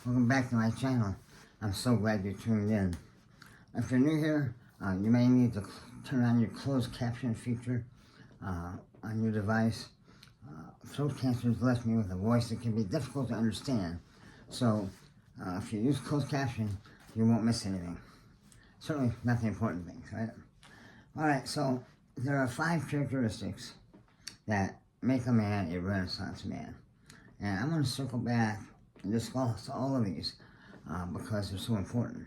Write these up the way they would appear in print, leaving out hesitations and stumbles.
Welcome back to my channel. I'm so glad you tuned in. If you're new here, you may need to turn on your closed caption feature on your device. Throat cancer has left me with a voice that can be difficult to understand. So if you use closed caption, you won't miss anything. Certainly not the important things, right? Alright, so there are 5 characteristics that make a man a Renaissance man. And I'm going to circle back and discuss all of these because they're so important.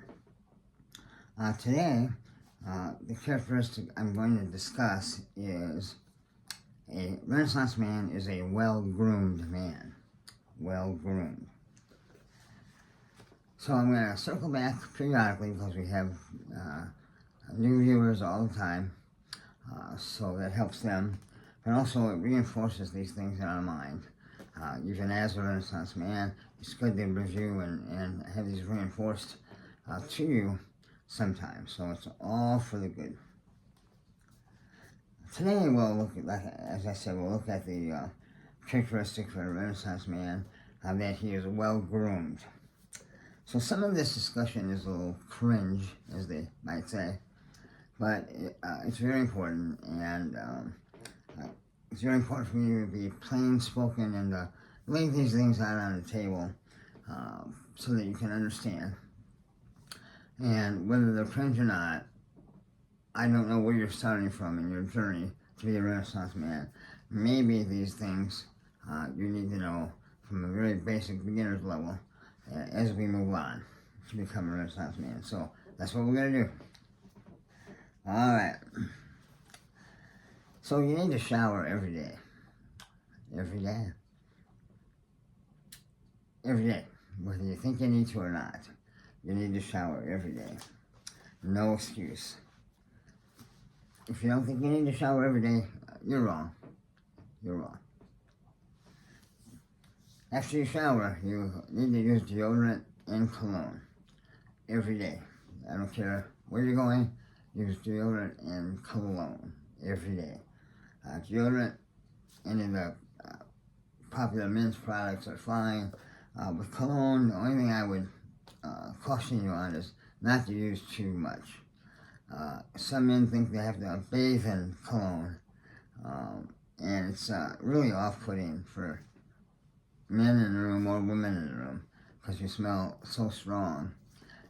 Today, the characteristic I'm going to discuss is a Renaissance man is a well-groomed man. Well-groomed. So I'm going to circle back periodically because we have new viewers all the time. So that helps them. And also it reinforces these things in our mind. Even as a Renaissance man, it's good to review and have these reinforced to you sometimes. So it's all for the good. Today we'll look at, as I said, we'll look at the characteristics of a Renaissance man, that he is well-groomed. So some of this discussion is a little cringe, as they might say, but it's very important, and it's very important for me to be plain-spoken and lay these things out on the table so that you can understand. And whether they're cringe or not, I don't know where you're starting from in your journey to be a Renaissance man. Maybe these things you need to know from a very basic beginner's level as we move on to become a Renaissance man. So that's what we're going to do. Alright. So you need to shower every day. Every day. Every day. Whether you think you need to or not. You need to shower every day. No excuse. If you don't think you need to shower every day, you're wrong. You're wrong. After you shower, you need to use deodorant and cologne every day. I don't care where you're going, use deodorant and cologne every day. Deodorant, any of the popular men's products are fine. With cologne, the only thing I would caution you on is not to use too much. Some men think they have to bathe in cologne, and it's really off-putting for men in the room or women in the room because you smell so strong.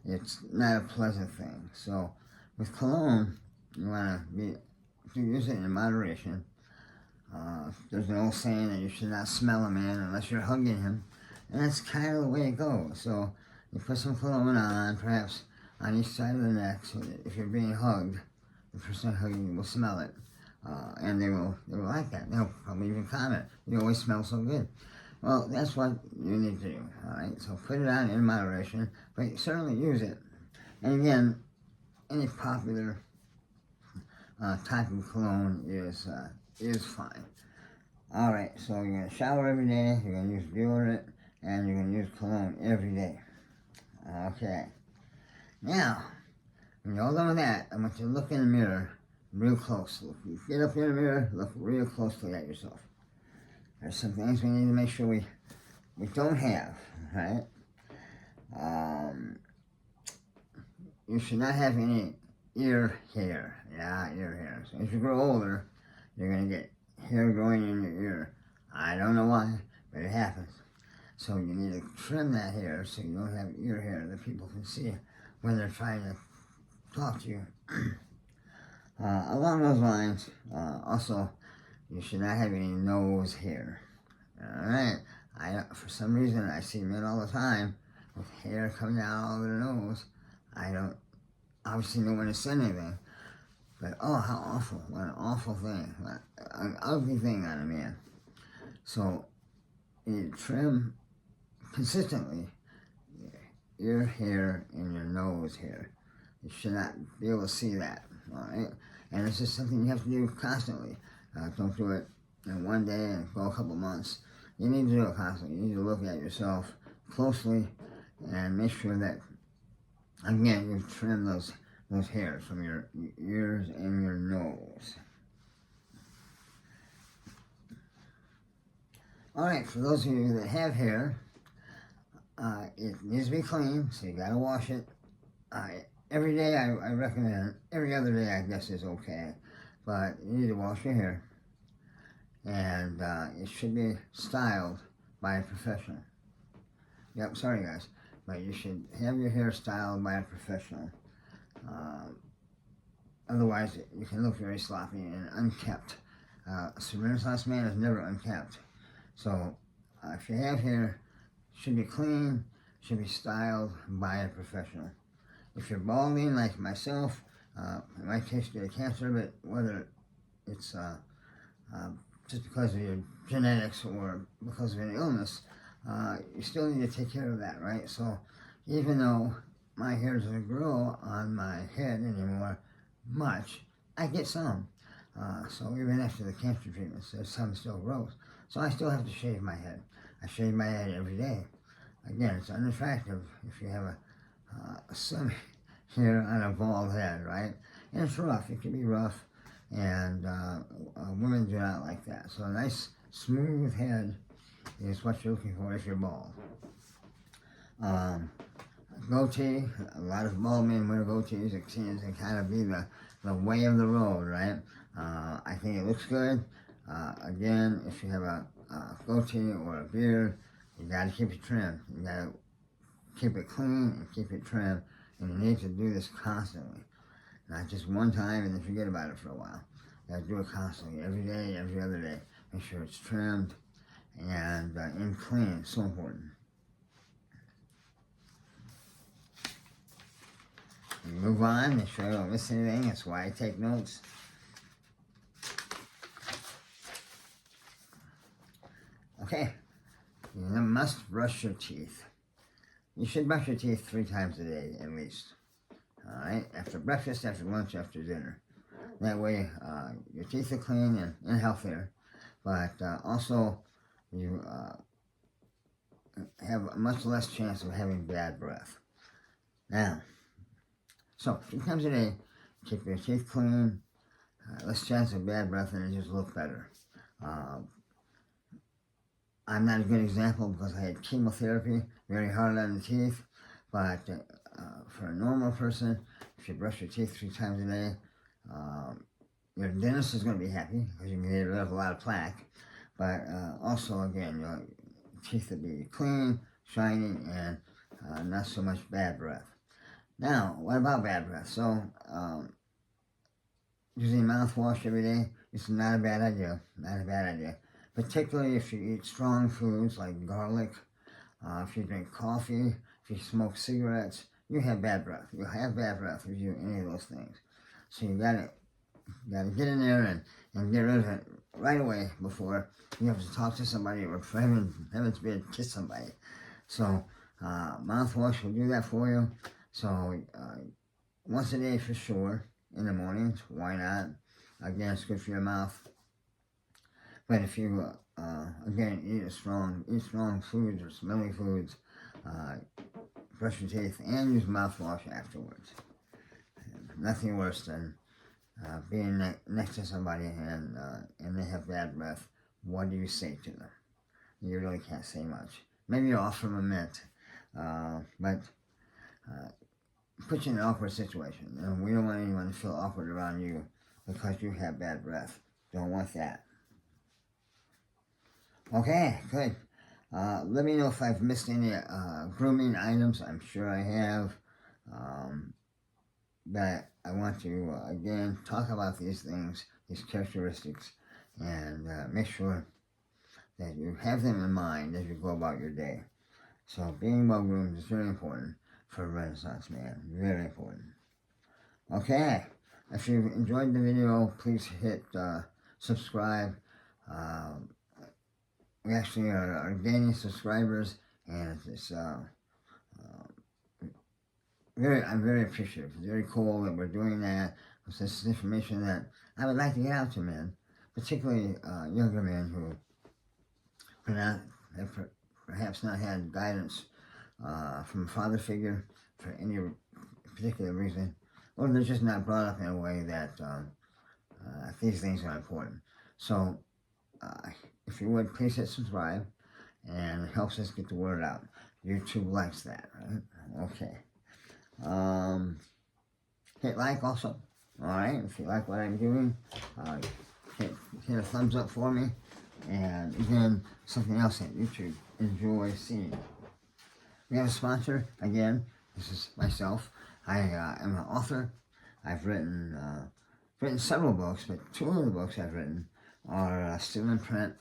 It's not a pleasant thing. So with cologne, you want to use it in moderation. There's an old saying that you should not smell a man unless you're hugging him, and that's kind of the way it goes. So you put some cologne on, perhaps on each side of the neck, so that if you're being hugged, the person hugging you will smell it, and they will like that. They'll probably even comment, "You always smell so good." Well, that's what you need to do. All right, so put it on in moderation, but certainly use it. And again, any popular type of cologne is fine. All right, so you're gonna shower every day. You're gonna use deodorant, and you're gonna use cologne every day. Okay. Now, when you're all done with that, I want you to look in the mirror real close. Get up in the mirror, look real closely at yourself. There's some things we need to make sure we don't have, right? You should not have any ear hair. Yeah, ear hair. So as you grow older, you're going to get hair growing in your ear. I don't know why, but it happens. So you need to trim that hair so you don't have ear hair that people can see when they're trying to talk to you. Along those lines, also, you should not have any nose hair. Alright? For some reason, I see men all the time with hair coming down all over their nose. I don't obviously know when to say anything. But, oh, how awful. What an awful thing. What an ugly thing on a man. So, you need to trim consistently your ear hair and your nose hair. You should not be able to see that. Alright? And it's just something you have to do constantly. Don't do it in one day and go a couple months. You need to do it constantly. You need to look at yourself closely and make sure that, again, you trim those hairs from your ears and your nose. Alright, for those of you that have hair, It needs to be clean, so you gotta wash it. Uh, every day I recommend. Every other day I guess is okay, but you need to wash your hair, and it should be styled by a professional. Yep, sorry guys, but you should have your hair styled by a professional. Uh, Otherwise, you can look very sloppy and unkept. A Renaissance man is never unkept. So, if you have hair, it should be clean, should be styled by a professional. If you're balding like myself, it might case you get cancer, but whether it's just because of your genetics or because of an illness, you still need to take care of that, right? So, even though my hair doesn't grow on my head anymore much, I get some. So even after the cancer treatments, there's some still grows. So I still have to shave my head. I shave my head every day. Again, it's unattractive if you have some hair on a bald head, right? And it's rough. It can be rough, and women do not like that. So a nice, smooth head is what you're looking for if you're bald. Goatee, a lot of bald men wear goatees. It seems to kind of be the way of the road, right? I think it looks good. Again, if you have a goatee or a beard, you gotta keep it trimmed. You gotta keep it clean and keep it trimmed, and you need to do this constantly. Not just one time and then forget about it for a while. You gotta do it constantly, every day, every other day. Make sure it's trimmed and clean. It's so important. Move on, make sure I don't miss anything. That's why I take notes. Okay, you must brush your teeth. You should brush your teeth 3 times a day at least. Alright, after breakfast, after lunch, after dinner. That way, your teeth are clean and healthier, but also you have a much less chance of having bad breath. Now, so 3 times a day, keep your teeth clean, less chance of bad breath, and it just look better. I'm not a good example because I had chemotherapy, very hard on the teeth, but for a normal person, if you brush your teeth 3 times a day, your dentist is going to be happy because you can get rid of a lot of plaque, but also, again, your teeth will be clean, shiny, and not so much bad breath. Now, what about bad breath? So, using mouthwash every day is not a bad idea. Not a bad idea. Particularly if you eat strong foods like garlic, if you drink coffee, if you smoke cigarettes, you have bad breath. You'll have bad breath if you do any of those things. So you gotta get in there and get rid of it right away before you have to talk to somebody or for heaven's forbid, kiss somebody. So mouthwash will do that for you. So once a day for sure, in the mornings, why not? Again, it's good for your mouth. But if you, again, eat strong foods or smelly foods, brush your teeth and use mouthwash afterwards. Nothing worse than being next to somebody and they have bad breath. What do you say to them? You really can't say much. Maybe you offer them a mint, but put you in an awkward situation. And we don't want anyone to feel awkward around you because you have bad breath. Don't want that. Okay, good. Let me know if I've missed any grooming items. I'm sure I have. But I want to, again, talk about these things, these characteristics, and make sure that you have them in mind as you go about your day. So being well groomed is very important for a Renaissance man. Very important. Okay. If you've enjoyed the video, please hit subscribe. We actually are gaining subscribers, and it's I'm very appreciative. It's very cool that we're doing that. Because this is information that I would like to get out to men, particularly younger men who have perhaps not had guidance from a father figure for any particular reason, or they're just not brought up in a way that these things are important. So, if you would, please hit subscribe, and it helps us get the word out. YouTube likes that, right? Okay. Hit like also. Alright, if you like what I'm doing, uh, hit a thumbs up for me. And again, something else that YouTube enjoys seeing. We have a sponsor. Again, this is myself. I am an author. I've written several books, but two of the books I've written are still in print,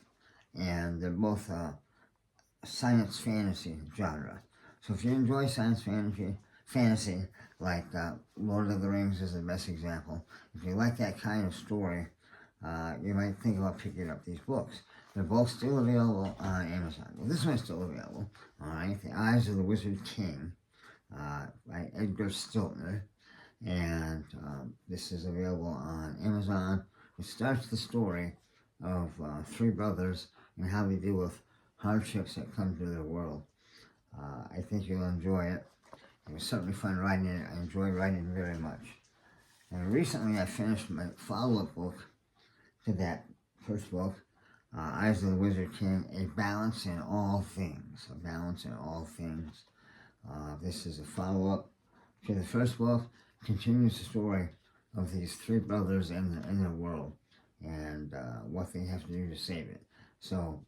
and they're both science fantasy genre. So if you enjoy science fantasy like Lord of the Rings is the best example. If you like that kind of story, you might think about picking up these books. They're both still available on Amazon. Well, this one's still available. All right, The Eyes of the Wizard King by Edgar Stiltner, and this is available on Amazon. It starts the story of three brothers and how they deal with hardships that come to their world. I think you'll enjoy it. It was certainly fun writing it. I enjoyed writing it very much. And recently I finished my follow-up book to that first book, Eyes of the Wizard King, A Balance in All Things. A Balance in All Things. This is a follow-up to the first book. Continues the story of these three brothers in their world and what they have to do to save it. So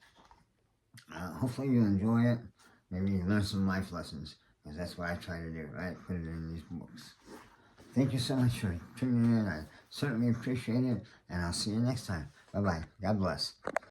hopefully you'll enjoy it. Maybe you learn some life lessons, because that's what I try to do, right? Put it in these books. Thank you so much for tuning in. I certainly appreciate it, and I'll see you next time. Bye-bye. God bless.